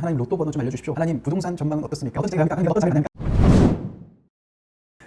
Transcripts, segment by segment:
하나님 로또 번호 좀 알려주십시오. 하나님 부동산 전망은 어떻습니까? 어떤 자리가 어떤 자리가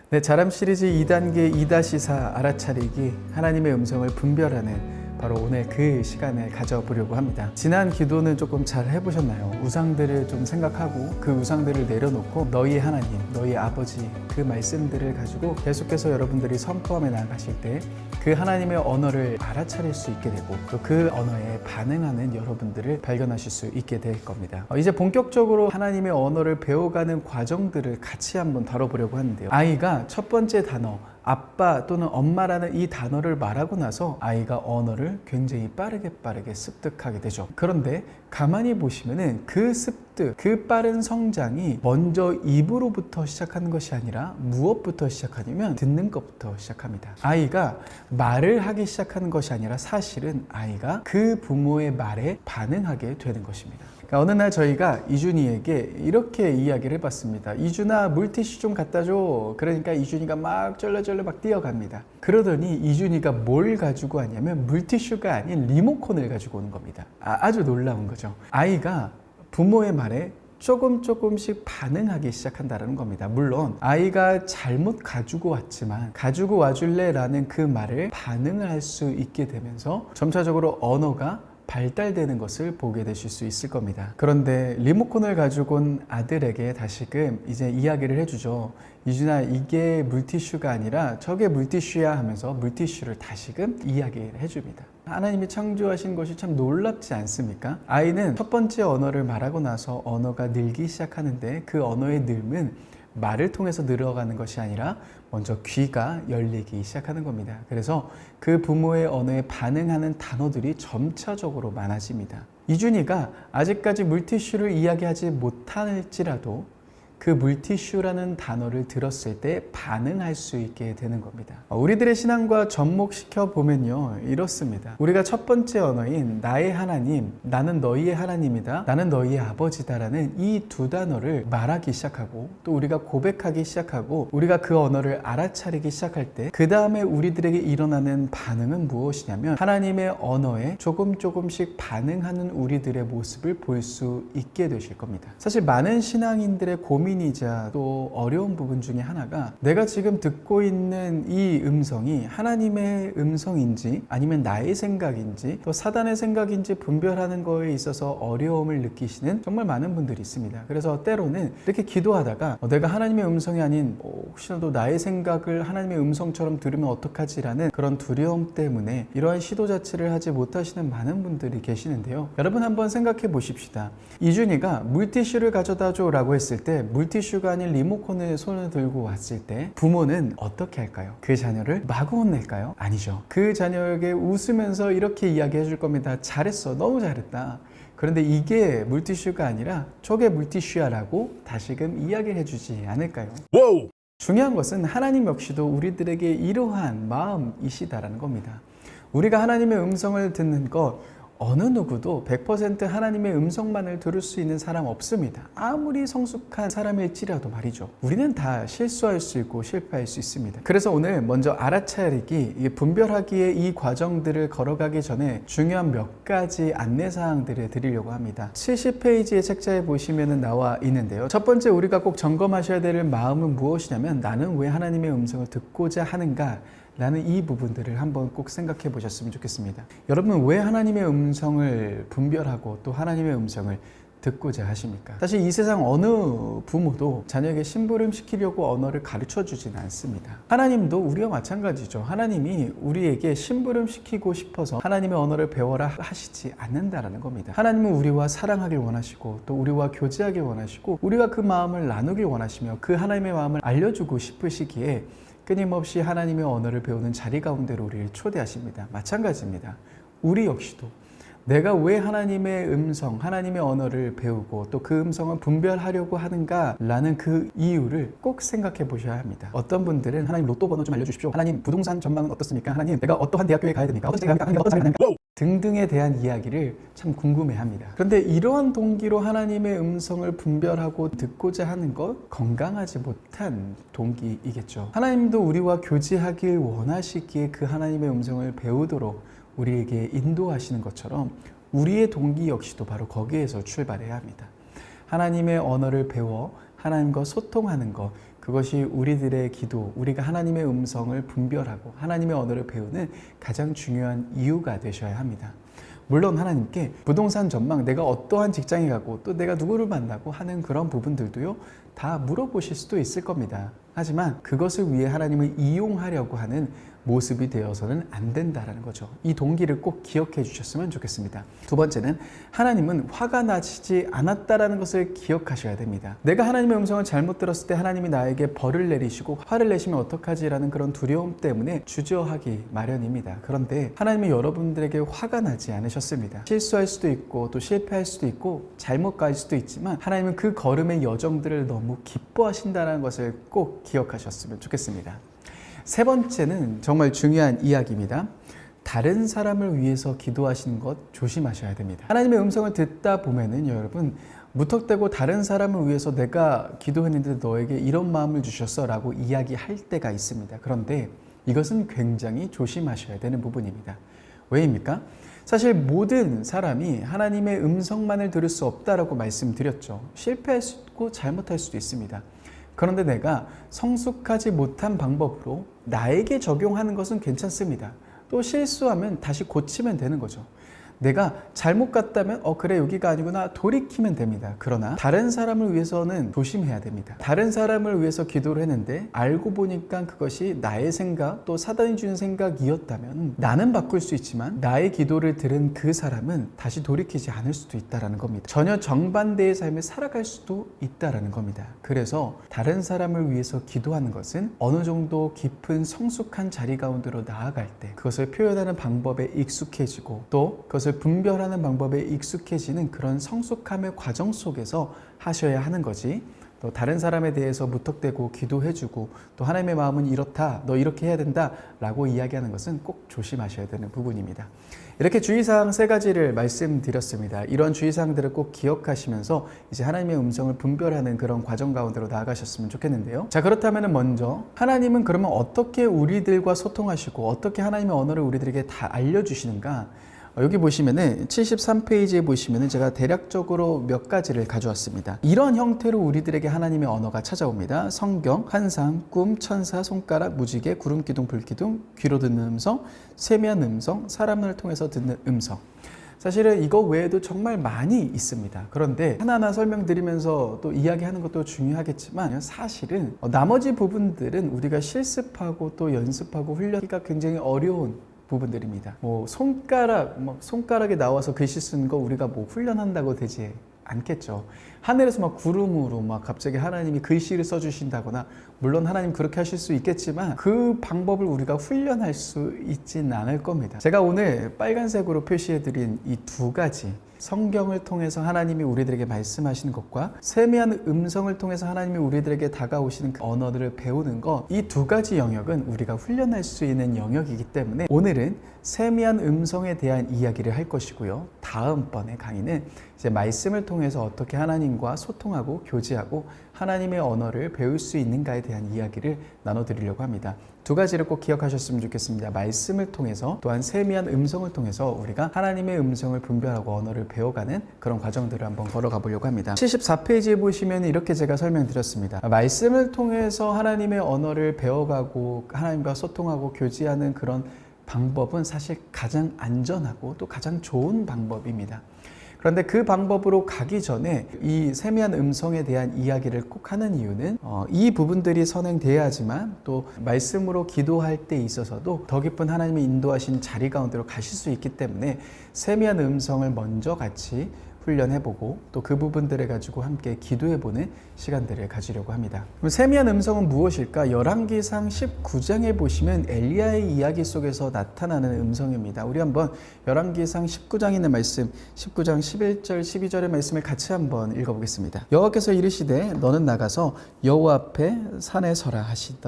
네, 자람 시리즈 2단계 2-4 알아차리기 하나님의 음성을 분별하는 바로 오늘 그 시간을 가져보려고 합니다. 지난 기도는 조금 잘 해보셨나요? 우상들을 좀 생각하고 그 우상들을 내려놓고 너희 하나님, 너희 아버지 그 말씀들을 가지고 계속해서 여러분들이 선포하며 나아가실 때 그 하나님의 언어를 알아차릴 수 있게 되고 또 그 언어에 반응하는 여러분들을 발견하실 수 있게 될 겁니다. 이제 본격적으로 하나님의 언어를 배워가는 과정들을 같이 한번 다뤄보려고 하는데요. 아이가 첫 번째 단어 아빠 또는 엄마라는 이 단어를 말하고 나서 아이가 언어를 굉장히 빠르게 습득하게 되죠. 그런데 가만히 보시면은 그 습득, 그 빠른 성장이 먼저 입으로부터 시작하는 것이 아니라 무엇부터 시작하냐면 듣는 것부터 시작합니다. 아이가 말을 하기 시작하는 것이 아니라 사실은 아이가 그 부모의 말에 반응하게 되는 것입니다. 어느 날 저희가 이준이에게 이렇게 이야기를 해봤습니다. 이준아, 물티슈 좀 갖다 줘. 그러니까 이준이가 막 쫄래쫄래 막 뛰어갑니다. 그러더니 이준이가 뭘 가지고 왔냐면 물티슈가 아닌 리모컨을 가지고 오는 겁니다. 아주 놀라운 거죠. 아이가 부모의 말에 조금씩 반응하기 시작한다는 겁니다. 물론 아이가 잘못 가지고 왔지만 가지고 와줄래? 라는 그 말을 반응을 할 수 있게 되면서 점차적으로 언어가 발달되는 것을 보게 되실 수 있을 겁니다. 그런데 리모컨을 가지고 온 아들에게 다시금 이제 이야기를 해주죠. 이준아, 이게 물티슈가 아니라 저게 물티슈야 하면서 물티슈를 다시금 이야기를 해줍니다. 하나님이 창조하신 것이 참 놀랍지 않습니까? 아이는 첫 번째 언어를 말하고 나서 언어가 늘기 시작하는데 그 언어의 늘은 말을 통해서 늘어가는 것이 아니라 먼저 귀가 열리기 시작하는 겁니다. 그래서 그 부모의 언어에 반응하는 단어들이 점차적으로 많아집니다. 이준이가 아직까지 물티슈를 이야기하지 못할지라도 그 물티슈라는 단어를 들었을 때 반응할 수 있게 되는 겁니다. 우리들의 신앙과 접목시켜 보면요, 이렇습니다. 우리가 첫 번째 언어인 나의 하나님, 나는 너희의 하나님이다, 나는 너희의 아버지다라는 이 두 단어를 말하기 시작하고 또 우리가 고백하기 시작하고 우리가 그 언어를 알아차리기 시작할 때 그 다음에 우리들에게 일어나는 반응은 무엇이냐면 하나님의 언어에 조금씩 반응하는 우리들의 모습을 볼 수 있게 되실 겁니다. 사실 많은 신앙인들의 고민이자 또 어려운 부분 중에 하나가 내가 지금 듣고 있는 이 음성이 하나님의 음성인지 아니면 나의 생각인지 또 사단의 생각인지 분별하는 거에 있어서 어려움을 느끼시는 정말 많은 분들이 있습니다. 그래서 때로는 이렇게 기도하다가 내가 하나님의 음성이 아닌 혹시라도 나의 생각을 하나님의 음성처럼 들으면 어떡하지라는 그런 두려움 때문에 이러한 시도 자체를 하지 못하시는 많은 분들이 계시는데요. 여러분 한번 생각해 보십시다. 이준이가 물티슈를 가져다 줘 라고 했을 때 물티슈가 아닌 리모컨을 손을 들고 왔을 때 부모는 어떻게 할까요? 그 자녀를 마구 혼낼까요? 아니죠. 그 자녀에게 웃으면서 이렇게 이야기해 줄 겁니다. 잘했어. 너무 잘했다. 그런데 이게 물티슈가 아니라 저게 물티슈야 라고 다시금 이야기를 해주지 않을까요? 와우! 중요한 것은 하나님 역시도 우리들에게 이러한 마음이시다라는 겁니다. 우리가 하나님의 음성을 듣는 것 어느 누구도 100% 하나님의 음성만을 들을 수 있는 사람 없습니다. 아무리 성숙한 사람일지라도 말이죠. 우리는 다 실수할 수 있고 실패할 수 있습니다. 그래서 오늘 먼저 알아차리기, 분별하기의 이 과정들을 걸어가기 전에 중요한 몇 가지 안내사항들을 드리려고 합니다. 70페이지의 책자에 보시면 나와 있는데요. 첫 번째 우리가 꼭 점검하셔야 될 마음은 무엇이냐면 나는 왜 하나님의 음성을 듣고자 하는가? 라는 이 부분들을 한번 꼭 생각해 보셨으면 좋겠습니다. 여러분 왜 하나님의 음성을 분별하고 또 하나님의 음성을 듣고자 하십니까? 사실 이 세상 어느 부모도 자녀에게 심부름 시키려고 언어를 가르쳐 주진 않습니다. 하나님도 우리와 마찬가지죠. 하나님이 우리에게 심부름 시키고 싶어서 하나님의 언어를 배워라 하시지 않는다라는 겁니다. 하나님은 우리와 사랑하길 원하시고 또 우리와 교제하길 원하시고 우리가 그 마음을 나누길 원하시며 그 하나님의 마음을 알려주고 싶으시기에 끊임없이 하나님의 언어를 배우는 자리 가운데로 우리를 초대하십니다. 마찬가지입니다. 우리 역시도 내가 왜 하나님의 음성, 하나님의 언어를 배우고 또 그 음성을 분별하려고 하는가 라는 그 이유를 꼭 생각해 보셔야 합니다. 어떤 분들은 하나님 로또 번호 좀 알려주십시오. 하나님 부동산 전망은 어떻습니까? 하나님 내가 어떠한 대학교에 가야 됩니까? 어떤 자리가 갑니까? 어떤 자리가 갑니까? 등등에 대한 이야기를 참 궁금해합니다. 그런데 이러한 동기로 하나님의 음성을 분별하고 듣고자 하는 것 건강하지 못한 동기이겠죠. 하나님도 우리와 교제하길 원하시기에 그 하나님의 음성을 배우도록 우리에게 인도하시는 것처럼 우리의 동기 역시도 바로 거기에서 출발해야 합니다. 하나님의 언어를 배워 하나님과 소통하는 것, 그것이 우리들의 기도, 우리가 하나님의 음성을 분별하고 하나님의 언어를 배우는 가장 중요한 이유가 되셔야 합니다. 물론 하나님께 부동산 전망, 내가 어떠한 직장에 가고 또 내가 누구를 만나고 하는 그런 부분들도요, 다 물어보실 수도 있을 겁니다. 하지만 그것을 위해 하나님을 이용하려고 하는 모습이 되어서는 안 된다라는 거죠. 이 동기를 꼭 기억해 주셨으면 좋겠습니다. 두 번째는 하나님은 화가 나시지 않았다라는 것을 기억하셔야 됩니다. 내가 하나님의 음성을 잘못 들었을 때 하나님이 나에게 벌을 내리시고 화를 내시면 어떡하지라는 그런 두려움 때문에 주저하기 마련입니다. 그런데 하나님은 여러분들에게 화가 나지 않으셨습니다. 실수할 수도 있고 또 실패할 수도 있고 잘못 갈 수도 있지만 하나님은 그 걸음의 여정들을 너무 기뻐하신다는 것을 꼭 기억하셨으면 좋겠습니다. 세 번째는 정말 중요한 이야기입니다. 다른 사람을 위해서 기도하시는 것 조심하셔야 됩니다. 하나님의 음성을 듣다 보면은 여러분 무턱대고 다른 사람을 위해서 내가 기도했는데 너에게 이런 마음을 주셨어 라고 이야기할 때가 있습니다. 그런데 이것은 굉장히 조심하셔야 되는 부분입니다. 왜입니까? 사실 모든 사람이 하나님의 음성만을 들을 수 없다라고 말씀드렸죠. 실패할 수 있고 잘못할 수도 있습니다. 그런데 내가 성숙하지 못한 방법으로 나에게 적용하는 것은 괜찮습니다. 또 실수하면 다시 고치면 되는 거죠. 내가 잘못 갔다면 그래 여기가 아니구나 돌이키면 됩니다. 그러나 다른 사람을 위해서는 조심해야 됩니다. 다른 사람을 위해서 기도를 했는데 알고 보니까 그것이 나의 생각 또 사단이 주는 생각이었다면 나는 바꿀 수 있지만 나의 기도를 들은 그 사람은 다시 돌이키지 않을 수도 있다는 겁니다. 전혀 정반대의 삶을 살아갈 수도 있다는 겁니다. 그래서 다른 사람을 위해서 기도하는 것은 어느 정도 깊은 성숙한 자리 가운데로 나아갈 때 그것을 표현하는 방법에 익숙해지고 또 그것을 분별하는 방법에 익숙해지는 그런 성숙함의 과정 속에서 하셔야 하는 거지, 또 다른 사람에 대해서 무턱대고 기도해주고 또 하나님의 마음은 이렇다, 너 이렇게 해야 된다 라고 이야기하는 것은 꼭 조심하셔야 되는 부분입니다. 이렇게 주의사항 세 가지를 말씀드렸습니다. 이런 주의사항들을 꼭 기억하시면서 이제 하나님의 음성을 분별하는 그런 과정 가운데로 나아가셨으면 좋겠는데요. 자, 그렇다면 먼저 하나님은 그러면 어떻게 우리들과 소통하시고 어떻게 하나님의 언어를 우리들에게 다 알려주시는가? 여기 보시면은 73페이지에 보시면은 제가 대략적으로 몇 가지를 가져왔습니다. 이런 형태로 우리들에게 하나님의 언어가 찾아옵니다. 성경, 환상, 꿈, 천사, 손가락, 무지개, 구름 기둥, 불 기둥, 귀로 듣는 음성, 세미한 음성, 사람을 통해서 듣는 음성. 사실은 이거 외에도 정말 많이 있습니다. 그런데 하나하나 설명드리면서 또 이야기하는 것도 중요하겠지만 사실은 나머지 부분들은 우리가 실습하고 또 연습하고 훈련하기가 굉장히 어려운 부분들입니다. 손가락에 나와서 글씨 쓰는 거 우리가 훈련한다고 되지 않겠죠. 하늘에서 구름으로 갑자기 하나님이 글씨를 써주신다거나, 물론 하나님 그렇게 하실 수 있겠지만 그 방법을 우리가 훈련할 수 있지는 않을 겁니다. 제가 오늘 빨간색으로 표시해드린 이 두 가지, 성경을 통해서 하나님이 우리들에게 말씀하시는 것과 세미한 음성을 통해서 하나님이 우리들에게 다가오시는 그 언어들을 배우는 것, 이 두 가지 영역은 우리가 훈련할 수 있는 영역이기 때문에 오늘은 세미한 음성에 대한 이야기를 할 것이고요. 다음번에 강의는 이제 말씀을 통해서 어떻게 하나님과 소통하고 교제하고 하나님의 언어를 배울 수 있는가에 대한 이야기를 나눠드리려고 합니다. 두 가지를 꼭 기억하셨으면 좋겠습니다. 말씀을 통해서 또한 세미한 음성을 통해서 우리가 하나님의 음성을 분별하고 언어를 배워가는 그런 과정들을 한번 걸어가 보려고 합니다. 74페이지에 보시면 이렇게 제가 설명드렸습니다. 말씀을 통해서 하나님의 언어를 배워가고 하나님과 소통하고 교제하는 그런 방법은 사실 가장 안전하고 또 가장 좋은 방법입니다. 그런데 그 방법으로 가기 전에 이 세미한 음성에 대한 이야기를 꼭 하는 이유는 이 부분들이 선행돼야지만 또 말씀으로 기도할 때 있어서도 더 깊은 하나님의 인도하신 자리 가운데로 가실 수 있기 때문에 세미한 음성을 먼저 같이 훈련해보고 또 그 부분들을 가지고 함께 기도해보는 시간들을 가지려고 합니다. 그럼 세미한 음성은 무엇일까? 열왕기상 19장에 보시면 엘리야의 이야기 속에서 나타나는 음성입니다. 우리 한번 열왕기상 19장에 있는 말씀, 19장 11절 12절의 말씀을 같이 한번 읽어보겠습니다. 여호와께서 이르시되 너는 나가서 여호와 앞에 산에 서라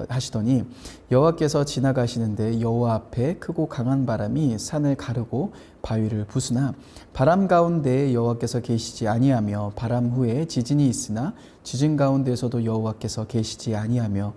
하시더니 여호와께서 지나가시는데 여호와 앞에 크고 강한 바람이 산을 가르고 바위를 부수나 바람 가운데에 여호와께서 계시지 아니하며 바람 후에 지진이 있으나 지진 가운데에서도 여호와께서 계시지 아니하며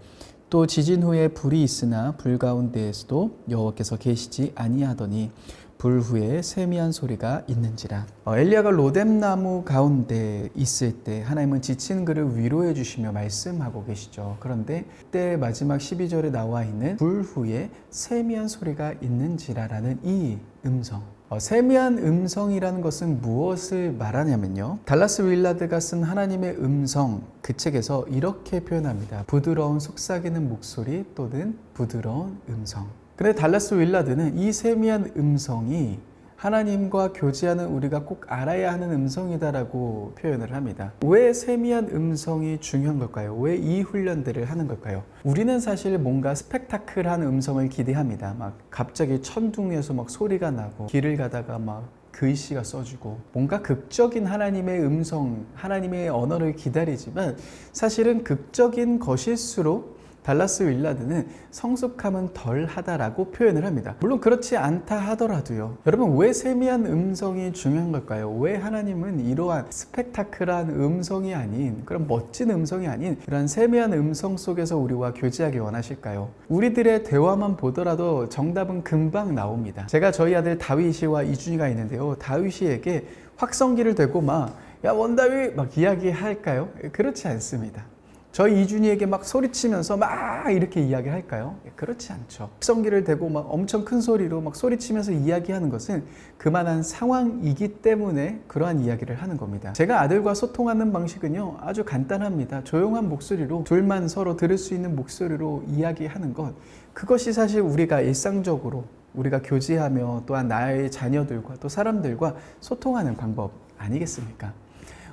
또 지진 후에 불이 있으나 불 가운데에서도 여호와께서 계시지 아니하더니 불 후에 세미한 소리가 있는지라. 엘리야가 로뎀나무 가운데 있을 때 하나님은 지친 그를 위로해 주시며 말씀하고 계시죠. 그런데 그때 마지막 12절에 나와 있는 불 후에 세미한 소리가 있는지라라는 이 음성, 세미한 음성이라는 것은 무엇을 말하냐면요, 달라스 윌라드가 쓴 하나님의 음성, 그 책에서 이렇게 표현합니다. 부드러운 속삭이는 목소리 또는 부드러운 음성. 근데 달라스 윌라드는 이 세미한 음성이 하나님과 교제하는 우리가 꼭 알아야 하는 음성이다라고 표현을 합니다. 왜 세미한 음성이 중요한 걸까요? 왜 이 훈련들을 하는 걸까요? 우리는 사실 뭔가 스펙타클한 음성을 기대합니다. 막 갑자기 천둥에서 막 소리가 나고 길을 가다가 막 글씨가 써지고 뭔가 극적인 하나님의 음성, 하나님의 언어를 기다리지만 사실은 극적인 것일수록 달라스 윌라드는 성숙함은 덜하다라고 표현을 합니다. 물론 그렇지 않다 하더라도요. 여러분, 왜 세미한 음성이 중요한 걸까요? 왜 하나님은 이러한 스펙타클한 음성이 아닌, 그런 멋진 음성이 아닌 이런 세미한 음성 속에서 우리와 교제하기 원하실까요? 우리들의 대화만 보더라도 정답은 금방 나옵니다. 제가 저희 아들 다윗이와 이준이가 있는데요. 다윗이에게 확성기를 대고 막 야 원다윗 막 이야기할까요? 그렇지 않습니다. 저희 이준이에게 막 소리치면서 막 이렇게 이야기할까요? 그렇지 않죠. 확성기를 대고 막 엄청 큰 소리로 막 소리치면서 이야기하는 것은 그만한 상황이기 때문에 그러한 이야기를 하는 겁니다. 제가 아들과 소통하는 방식은요, 아주 간단합니다. 조용한 목소리로, 둘만 서로 들을 수 있는 목소리로 이야기하는 것, 그것이 사실 우리가 일상적으로 우리가 교제하며 또한 나의 자녀들과 또 사람들과 소통하는 방법 아니겠습니까?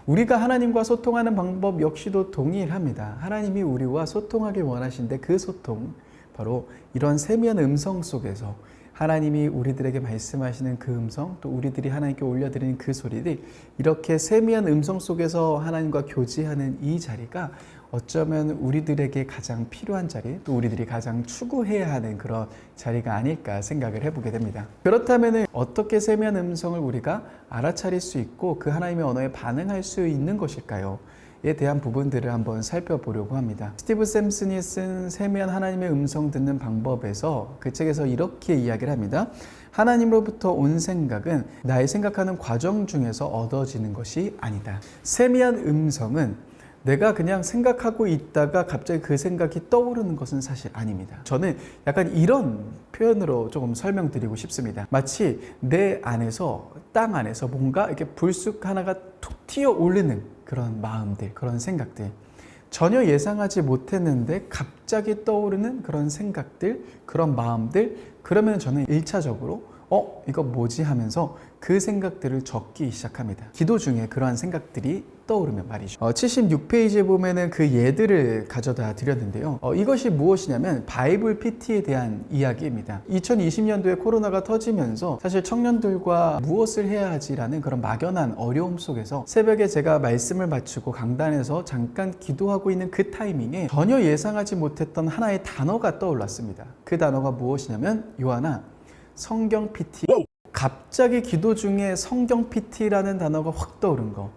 우리가 하나님과 소통하는 방법 역시도 동일합니다. 하나님이 우리와 소통하길 원하시는데 그 소통, 바로 이런 세미한 음성 속에서 하나님이 우리들에게 말씀하시는 그 음성, 또 우리들이 하나님께 올려드리는 그 소리들, 이렇게 세미한 음성 속에서 하나님과 교제하는 이 자리가 어쩌면 우리들에게 가장 필요한 자리, 또 우리들이 가장 추구해야 하는 그런 자리가 아닐까 생각을 해보게 됩니다. 그렇다면 어떻게 세미한 음성을 우리가 알아차릴 수 있고 그 하나님의 언어에 반응할 수 있는 것일까요? 에 대한 부분들을 한번 살펴보려고 합니다. 스티브 샘슨이 쓴 세미한 하나님의 음성 듣는 방법에서 그 책에서 이렇게 이야기를 합니다. 하나님으로부터 온 생각은 나의 생각하는 과정 중에서 얻어지는 것이 아니다. 세미한 음성은 내가 그냥 생각하고 있다가 갑자기 그 생각이 떠오르는 것은 사실 아닙니다. 저는 약간 이런 표현으로 조금 설명드리고 싶습니다. 마치 내 안에서, 땅 안에서 뭔가 이렇게 불쑥 하나가 툭 튀어 오르는 그런 마음들, 그런 생각들, 전혀 예상하지 못했는데 갑자기 떠오르는 그런 생각들, 그런 마음들, 그러면 저는 1차적으로 이거 뭐지 하면서 그 생각들을 적기 시작합니다. 기도 중에 그러한 생각들이 떠오르면 말이죠. 76페이지에 보면은 그 예들을 가져다 드렸는데요. 이것이 무엇이냐면 바이블 PT에 대한 이야기입니다. 2020년도에 코로나가 터지면서 사실 청년들과 무엇을 해야 하지라는 그런 막연한 어려움 속에서 새벽에 제가 말씀을 마치고 강단에서 잠깐 기도하고 있는 그 타이밍에 전혀 예상하지 못했던 하나의 단어가 떠올랐습니다. 그 단어가 무엇이냐면 요한아, 성경 PT. 갑자기 기도 중에 성경 PT라는 단어가 확 떠오른 거.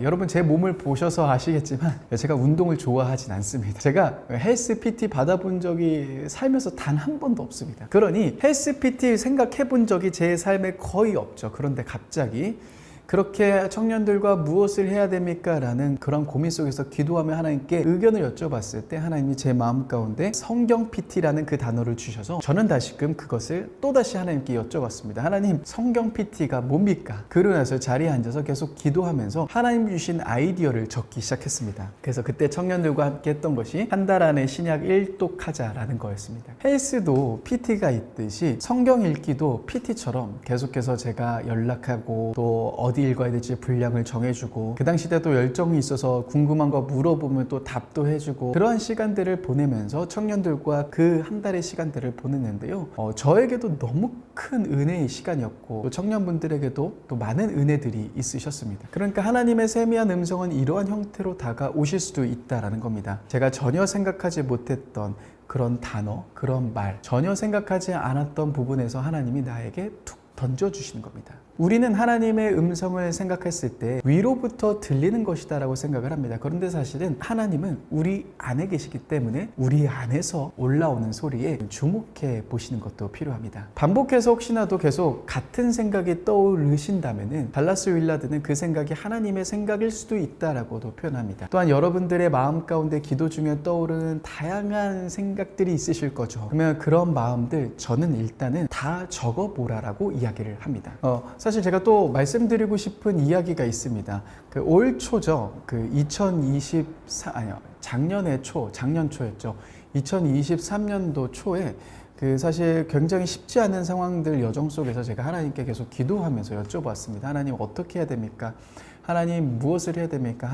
여러분 제 몸을 보셔서 아시겠지만 제가 운동을 좋아하진 않습니다. 제가 헬스 PT 받아본 적이 살면서 단 한 번도 없습니다. 그러니 헬스 PT 생각해 본 적이 제 삶에 거의 없죠. 그런데 갑자기 그렇게 청년들과 무엇을 해야 됩니까? 라는 그런 고민 속에서 기도하며 하나님께 의견을 여쭤봤을 때 하나님이 제 마음 가운데 성경 PT라는 그 단어를 주셔서 저는 다시금 그것을 또다시 하나님께 여쭤봤습니다. 하나님, 성경 PT가 뭡니까? 그러고 나서 자리에 앉아서 계속 기도하면서 하나님 주신 아이디어를 적기 시작했습니다. 그래서 그때 청년들과 함께 했던 것이 한 달 안에 신약 1독하자라는 거였습니다. 헬스도 PT가 있듯이 성경 읽기도 PT처럼 계속해서 제가 연락하고 또 어디 읽어야 될지 분량을 정해주고 그 당시 때도 열정이 있어서 궁금한 거 물어보면 또 답도 해주고 그러한 시간들을 보내면서 청년들과 그 한 달의 시간들을 보냈는데요. 저에게도 너무 큰 은혜의 시간이었고 또 청년분들에게도 또 많은 은혜들이 있으셨습니다. 그러니까 하나님의 세미한 음성은 이러한 형태로 다가오실 수도 있다라는 겁니다. 제가 전혀 생각하지 못했던 그런 단어, 그런 말, 전혀 생각하지 않았던 부분에서 하나님이 나에게 툭 던져주시는 겁니다. 우리는 하나님의 음성을 생각했을 때 위로부터 들리는 것이다 라고 생각을 합니다. 그런데 사실은 하나님은 우리 안에 계시기 때문에 우리 안에서 올라오는 소리에 주목해 보시는 것도 필요합니다. 반복해서 혹시나도 계속 같은 생각이 떠오르신다면은 달라스 윌라드는 그 생각이 하나님의 생각일 수도 있다라고도 표현합니다. 또한 여러분들의 마음 가운데 기도 중에 떠오르는 다양한 생각들이 있으실 거죠. 그러면 그런 마음들 저는 일단은 다 적어보라라고 이야기를 합니다. 사실 제가 또 말씀드리고 싶은 이야기가 있습니다. 그 올 초죠. 그 2024 아니요 작년 초였죠. 2023년도 초에 그 사실 굉장히 쉽지 않은 상황들 여정 속에서 제가 하나님께 계속 기도하면서 여쭤봤습니다. 하나님 어떻게 해야 됩니까? 하나님 무엇을 해야 됩니까?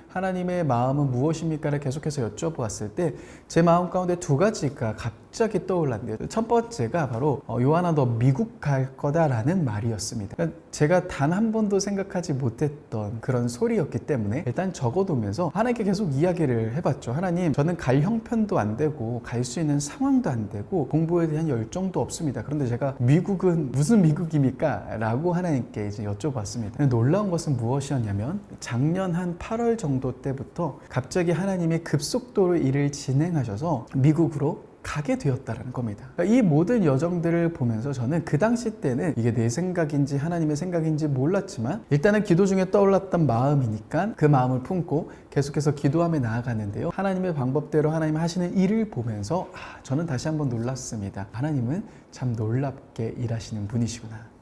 하나님의 마음은 무엇입니까?를 계속해서 여쭤보았을 때 제 마음 가운데 두 가지가 갑자기 떠올랐는데요. 첫 번째가 바로 요한아 너 미국 갈 거다라는 말이었습니다. 제가 단 한 번도 생각하지 못했던 그런 소리였기 때문에 일단 적어두면서 하나님께 계속 이야기를 해봤죠. 하나님 저는 갈 형편도 안 되고 갈 수 있는 상황도 안 되고 공부에 대한 열정도 없습니다. 그런데 제가 미국은 무슨 미국입니까? 라고 하나님께 이제 여쭤봤습니다. 놀라운 것은 무엇이었냐면 작년 한 8월 정도 때부터 갑자기 하나님이 급속도로 일을 진행하셔서 미국으로 가게 되었다는 겁니다. 이 모든 여정들을 보면서 저는 그 당시 때는 이게 내 생각인지 하나님의 생각인지 몰랐지만 일단은 기도 중에 떠올랐던 마음이니까 그 마음을 품고 계속해서 기도하며 나아가는데요. 하나님의 방법대로 하나님 하시는 일을 보면서 저는 다시 한번 놀랐습니다. 하나님은 참 놀랍게 일하시는 분이시구나.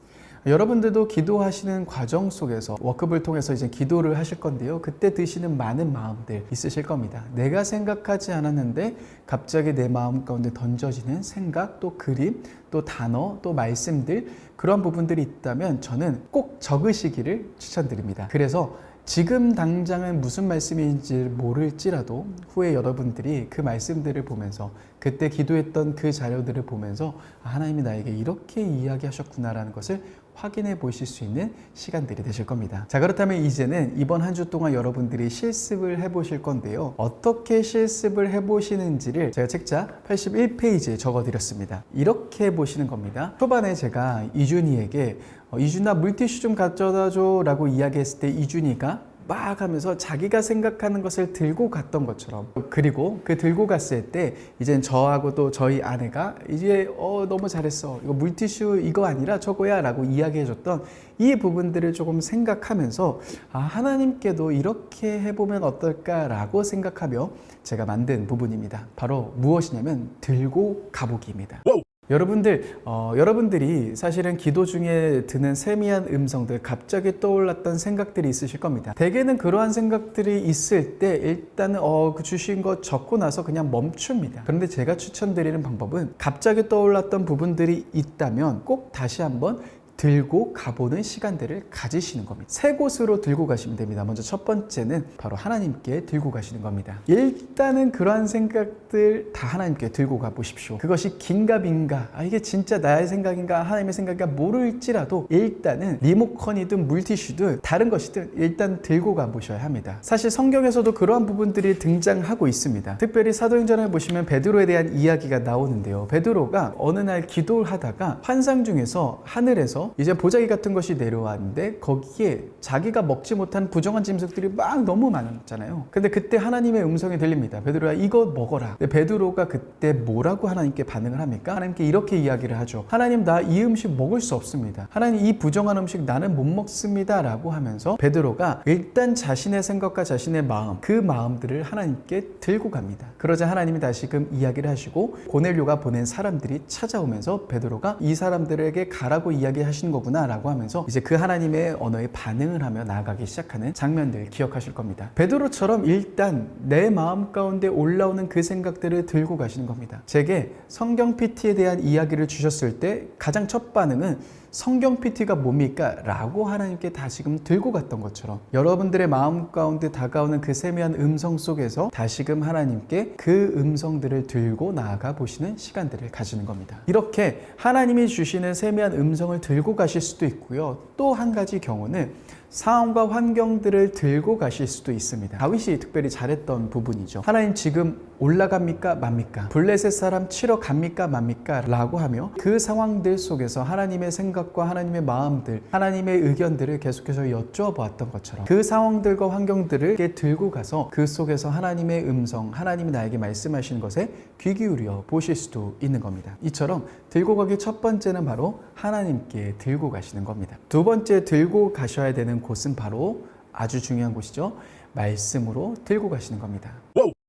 여러분들도 기도하시는 과정 속에서 워크업을 통해서 이제 기도를 하실 건데요. 그때 드시는 많은 마음들 있으실 겁니다. 내가 생각하지 않았는데 갑자기 내 마음 가운데 던져지는 생각, 또 그림, 또 단어, 또 말씀들 그런 부분들이 있다면 저는 꼭 적으시기를 추천드립니다. 그래서 지금 당장은 무슨 말씀인지 모를지라도 후에 여러분들이 그 말씀들을 보면서 그때 기도했던 그 자료들을 보면서 하나님이 나에게 이렇게 이야기하셨구나라는 것을 확인해 보실 수 있는 시간들이 되실 겁니다. 자, 그렇다면 이제는 이번 한 주 동안 여러분들이 실습을 해보실 건데요. 어떻게 실습을 해보시는지를 제가 책자 81페이지에 적어드렸습니다. 이렇게 보시는 겁니다. 초반에 제가 이준이에게 이준아 물티슈 좀 가져다 줘 라고 이야기했을 때 이준이가 막 하면서 자기가 생각하는 것을 들고 갔던 것처럼, 그리고 그 들고 갔을 때 이젠 저하고 또 저희 아내가 이제 너무 잘했어, 이거 물티슈 이거 아니라 저거야 라고 이야기해줬던 이 부분들을 조금 생각하면서 하나님께도 이렇게 해보면 어떨까 라고 생각하며 제가 만든 부분입니다. 바로 무엇이냐면 들고 가보기입니다. 여러분들이 사실은 기도 중에 드는 세미한 음성들, 갑자기 떠올랐던 생각들이 있으실 겁니다. 대개는 그러한 생각들이 있을 때 일단은 그 주신 거 적고 나서 그냥 멈춥니다. 그런데 제가 추천드리는 방법은 갑자기 떠올랐던 부분들이 있다면 꼭 다시 한번 들고 가보는 시간들을 가지시는 겁니다. 세 곳으로 들고 가시면 됩니다. 먼저 첫 번째는 바로 하나님께 들고 가시는 겁니다. 일단은 그러한 생각들 다 하나님께 들고 가보십시오. 그것이 긴가 빈가, 이게 진짜 나의 생각인가 하나님의 생각인가 모를지라도 일단은 리모컨이든 물티슈든 다른 것이든 일단 들고 가보셔야 합니다. 사실 성경에서도 그러한 부분들이 등장하고 있습니다. 특별히 사도행전을 보시면 베드로에 대한 이야기가 나오는데요. 베드로가 어느 날 기도를 하다가 환상 중에서 하늘에서 이제 보자기 같은 것이 내려왔는데 거기에 자기가 먹지 못한 부정한 짐승들이 막 너무 많았잖아요. 근데 그때 하나님의 음성이 들립니다. 베드로야 이거 먹어라. 근데 베드로가 그때 뭐라고 하나님께 반응을 합니까? 하나님께 이렇게 이야기를 하죠. 하나님 나 이 음식 먹을 수 없습니다. 하나님 이 부정한 음식 나는 못 먹습니다 라고 하면서 베드로가 일단 자신의 생각과 자신의 마음, 그 마음들을 하나님께 들고 갑니다. 그러자 하나님이 다시금 이야기를 하시고 고넬료가 보낸 사람들이 찾아오면서 베드로가 이 사람들에게 가라고 이야기하시는 거구나 라고 하면서 이제 그 하나님의 언어에 반응을 하며 나아가기 시작하는 장면들 기억하실 겁니다. 베드로처럼 일단 내 마음 가운데 올라오는 그 생각들을 들고 가시는 겁니다. 제게 성경 PT에 대한 이야기를 주셨을 때 가장 첫 반응은 성경 PT가 뭡니까? 라고 하나님께 다시금 들고 갔던 것처럼 여러분들의 마음 가운데 다가오는 그 세미한 음성 속에서 다시금 하나님께 그 음성들을 들고 나아가 보시는 시간들을 가지는 겁니다. 이렇게 하나님이 주시는 세미한 음성을 들고 가실 수도 있고요. 또 한 가지 경우는 상황과 환경들을 들고 가실 수도 있습니다. 다윗이 특별히 잘했던 부분이죠. 하나님 지금 올라갑니까 맙니까? 블레셋 사람 치러 갑니까 맙니까? 라고 하며 그 상황들 속에서 하나님의 생각과 하나님의 마음들, 하나님의 의견들을 계속해서 여쭤보았던 것처럼 그 상황들과 환경들을 들고 가서 그 속에서 하나님의 음성, 하나님이 나에게 말씀하시는 것에 귀 기울여 보실 수도 있는 겁니다. 이처럼 들고 가기 첫 번째는 바로 하나님께 들고 가시는 겁니다. 두 번째 들고 가셔야 되는 곳은 바로 아주 중요한 곳이죠. 말씀으로 들고 가시는 겁니다.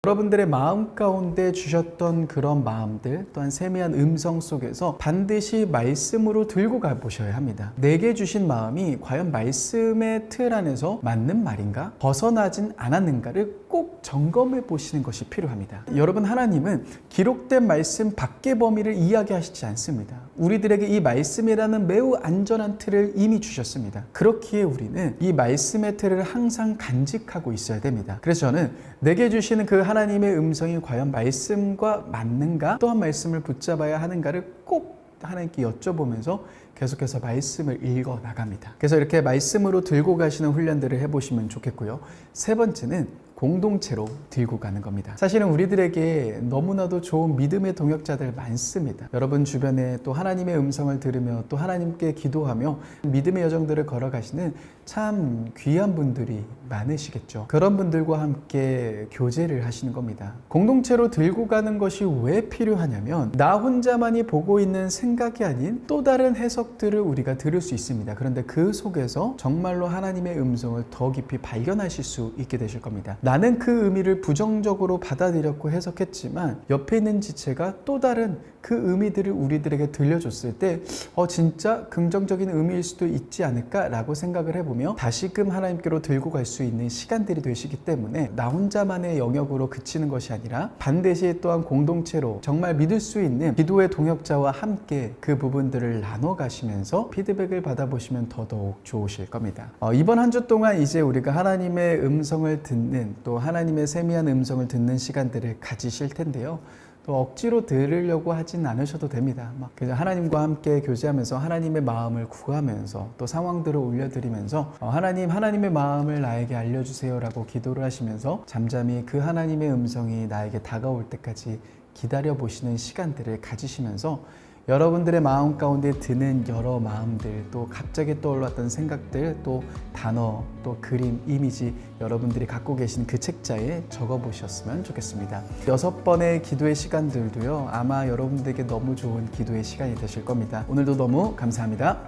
여러분들의 마음 가운데 주셨던 그런 마음들 또한 세미한 음성 속에서 반드시 말씀으로 들고 가보셔야 합니다. 내게 주신 마음이 과연 말씀의 틀 안에서 맞는 말인가? 벗어나진 않았는가를 꼭 점검해 보시는 것이 필요합니다. 여러분, 하나님은 기록된 말씀 밖의 범위를 이야기하시지 않습니다. 우리들에게 이 말씀이라는 매우 안전한 틀을 이미 주셨습니다. 그렇기에 우리는 이 말씀의 틀을 항상 간직하고 있어야 됩니다. 그래서 저는 내게 주시는 그 하나님의 음성이 과연 말씀과 맞는가? 또한 말씀을 붙잡아야 하는가를 꼭 하나님께 여쭤보면서 계속해서 말씀을 읽어 나갑니다. 그래서 이렇게 말씀으로 들고 가시는 훈련들을 해보시면 좋겠고요. 세 번째는 공동체로 들고 가는 겁니다. 사실은 우리들에게 너무나도 좋은 믿음의 동역자들 많습니다. 여러분 주변에 또 하나님의 음성을 들으며 또 하나님께 기도하며 믿음의 여정들을 걸어가시는 참 귀한 분들이 많으시겠죠. 그런 분들과 함께 교제를 하시는 겁니다. 공동체로 들고 가는 것이 왜 필요하냐면 나 혼자만이 보고 있는 생각이 아닌 또 다른 해석들을 우리가 들을 수 있습니다. 그런데 그 속에서 정말로 하나님의 음성을 더 깊이 발견하실 수 있게 되실 겁니다. 나는 그 의미를 부정적으로 받아들였고 해석했지만 옆에 있는 지체가 또 다른 그 의미들을 우리들에게 들려줬을 때 진짜 긍정적인 의미일 수도 있지 않을까라고 생각을 해보며 다시금 하나님께로 들고 갈 수 있는 시간들이 되시기 때문에 나 혼자만의 영역으로 그치는 것이 아니라 반드시 또한 공동체로 정말 믿을 수 있는 기도의 동역자와 함께 그 부분들을 나눠 가시면서 피드백을 받아보시면 더더욱 좋으실 겁니다. 이번 한 주 동안 이제 우리가 하나님의 음성을 듣는 또 하나님의 세미한 음성을 듣는 시간들을 가지실 텐데요. 또 억지로 들으려고 하진 않으셔도 됩니다. 그냥 하나님과 함께 교제하면서 하나님의 마음을 구하면서 또 상황들을 올려드리면서 하나님의 마음을 나에게 알려주세요라고 기도를 하시면서 잠잠히 그 하나님의 음성이 나에게 다가올 때까지 기다려보시는 시간들을 가지시면서 여러분들의 마음 가운데 드는 여러 마음들, 또 갑자기 떠올랐던 생각들, 또 단어, 또 그림, 이미지 여러분들이 갖고 계신 그 책자에 적어보셨으면 좋겠습니다. 6번의 기도의 시간들도요, 아마 여러분들에게 너무 좋은 기도의 시간이 되실 겁니다. 오늘도 너무 감사합니다.